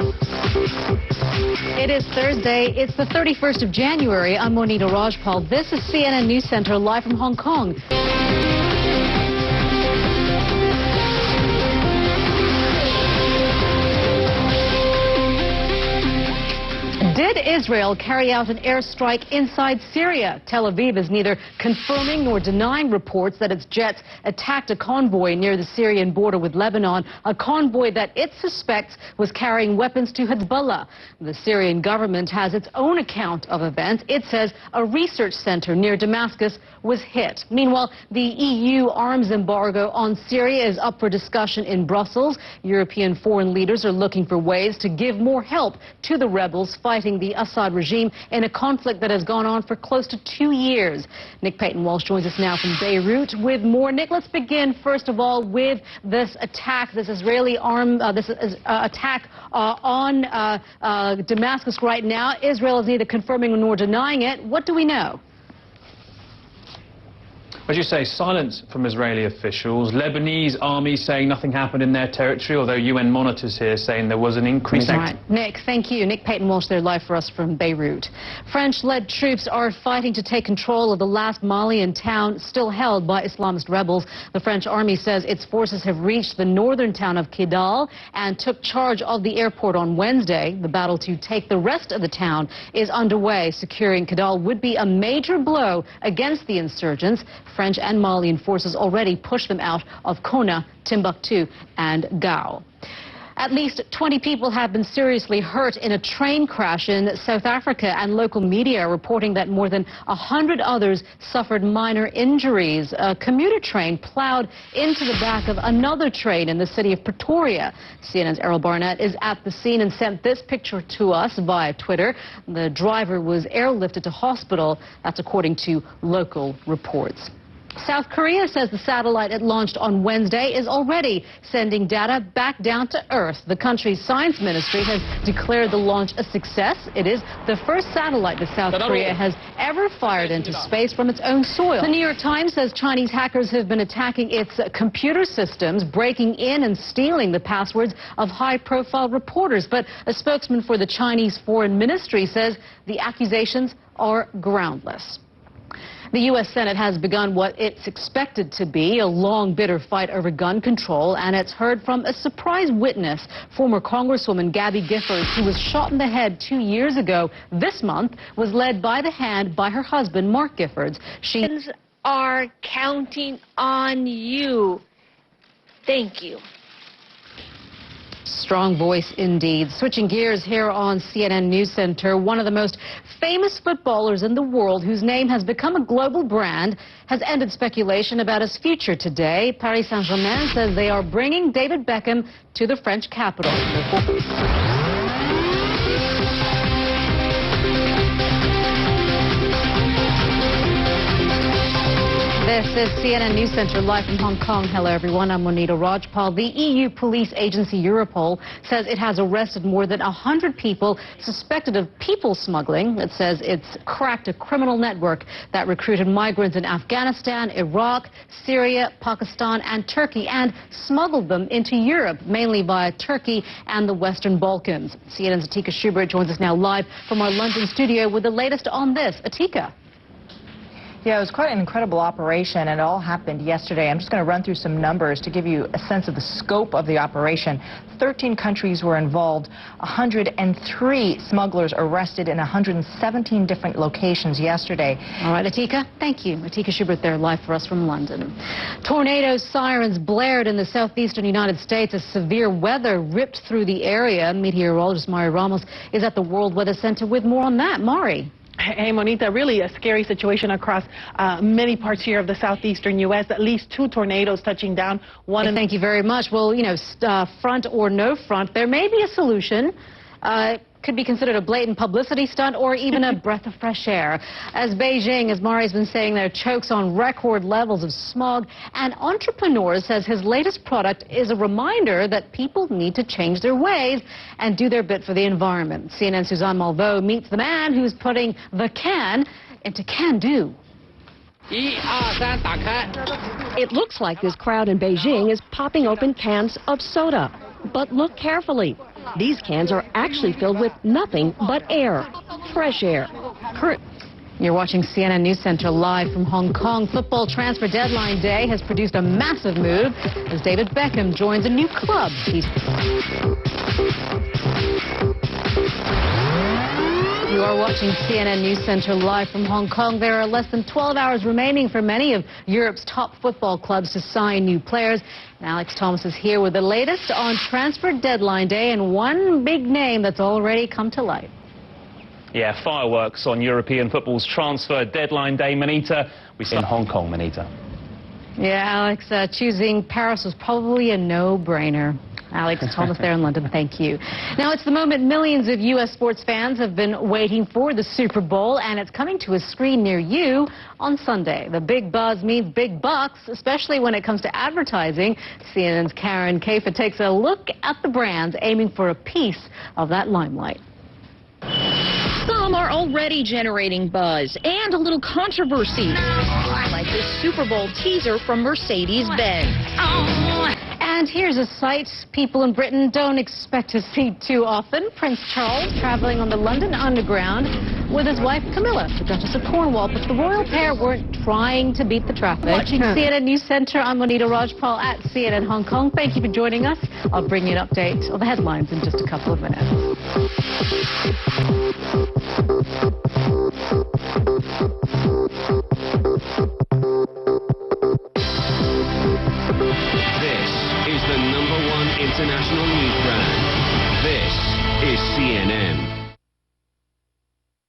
It is Thursday. It's the 31st of January. I'm Monita Rajpal. This is CNN News Center live from Hong Kong. Did Israel carry out an airstrike inside Syria? Tel Aviv is neither confirming nor denying reports that its jets attacked a convoy near the Syrian border with Lebanon, a convoy that it suspects was carrying weapons to Hezbollah. The Syrian government has its own account of events. It says a research center near Damascus was hit. Meanwhile, the EU arms embargo on Syria is up for discussion in Brussels. European foreign leaders are looking for ways to give more help to the rebels fighting the Assad regime in a conflict that has gone on for close to 2 years. Nick Payton-Walsh joins us now from Beirut with more. Nick, let's begin first of all with this attack, this Israeli attack on Damascus right now. Israel is neither confirming nor denying it. What do we know? As you say, silence from Israeli officials. Lebanese army saying nothing happened in their territory, although UN monitors here saying there was an increase. Right. Nick, thank you. Nick Payton-Walsh there live for us from Beirut. French-led troops are fighting to take control of the last Malian town still held by Islamist rebels. The French army says its forces have reached the northern town of Kidal and took charge of the airport on Wednesday. The battle to take the rest of the town is underway. Securing Kidal would be a major blow against the insurgents. French and Malian forces already pushed them out of Kona, Timbuktu, and Gao. At least 20 people have been seriously hurt in a train crash in South Africa, and local media are reporting that more than 100 others suffered minor injuries. A commuter train plowed into the back of another train in the city of Pretoria. CNN's Errol Barnett is at the scene and sent this picture to us via Twitter. The driver was airlifted to hospital. That's according to local reports. South Korea says the satellite it launched on Wednesday is already sending data back down to Earth. The country's science ministry has declared the launch a success. It is the first satellite that South Korea has ever fired into space from its own soil. The New York Times says Chinese hackers have been attacking its computer systems, breaking in and stealing the passwords of high-profile reporters. But a spokesman for the Chinese Foreign Ministry says the accusations are groundless. The U.S. Senate has begun what it's expected to be a long, bitter fight over gun control, and it's heard from a surprise witness, former Congresswoman Gabby Giffords, who was shot in the head 2 years ago. This month was led by the hand by her husband, Mark Giffords. She are counting on you. Thank you. Strong voice indeed. Switching gears here on CNN News Center, one of the most famous footballers in the world, whose name has become a global brand, has ended speculation about his future today. Paris Saint-Germain says they are bringing David Beckham to the French capital. This is CNN News Center live from Hong Kong. Hello, everyone. I'm Monita Rajpal. The EU police agency Europol says it has arrested more than 100 people suspected of people smuggling. It says it's cracked a criminal network that recruited migrants in Afghanistan, Iraq, Syria, Pakistan, and Turkey, and smuggled them into Europe, mainly via Turkey and the Western Balkans. CNN's Atika Schubert joins us now live from our London studio with the latest on this. Atika. Yeah, it was quite an incredible operation, and it all happened yesterday. I'm just going to run through some numbers to give you a sense of the scope of the operation. 13 countries were involved, 103 smugglers arrested in 117 different locations yesterday. All right, Atika, thank you. Atika Schubert there live for us from London. Tornado sirens blared in the southeastern United States as severe weather ripped through the area. Meteorologist Mari Ramos is at the World Weather Center with more on that. Mari. Hey, Monita, really a scary situation across many parts here of the southeastern U.S. At least 2 tornadoes touching down. Thank you very much. Well, you know, front or no front, there may be a solution. Could be considered a blatant publicity stunt or even a breath of fresh air. As Beijing, as Mari's been saying there, chokes on record levels of smog, and Entrepreneur says his latest product is a reminder that people need to change their ways and do their bit for the environment. CNN's Suzanne Malveaux meets the man who's putting the can into can-do. It looks like this crowd in Beijing is popping open cans of soda. But look carefully. These cans are actually filled with nothing but air, fresh air. You're watching CNN News Center live from Hong Kong. Football transfer deadline day has produced a massive move as David Beckham joins a new club. You are watching CNN News Center live from Hong Kong. There are less than 12 hours remaining for many of Europe's top football clubs to sign new players. And Alex Thomas is here with the latest on transfer deadline day and one big name that's already come to light. Yeah, fireworks on European football's transfer deadline day, Monita. We see in Hong Kong, Monita. Yeah, Alex, choosing Paris was probably a no-brainer. Alex Thomas there in London, thank you. Now, it's the moment millions of U.S. sports fans have been waiting for, the Super Bowl, and it's coming to a screen near you on Sunday. The big buzz means big bucks, especially when it comes to advertising. CNN's Karen Kafer takes a look at the brands aiming for a piece of that limelight. Some are already generating buzz and a little controversy, like this Super Bowl teaser from Mercedes-Benz. And here's a sight people in Britain don't expect to see too often. Prince Charles traveling on the London Underground with his wife Camilla, the Duchess of Cornwall. But the royal pair weren't trying to beat the traffic. Watching CNN News Center, I'm Monita Rajpal at CNN Hong Kong. Thank you for joining us. I'll bring you an update of the headlines in just a couple of minutes.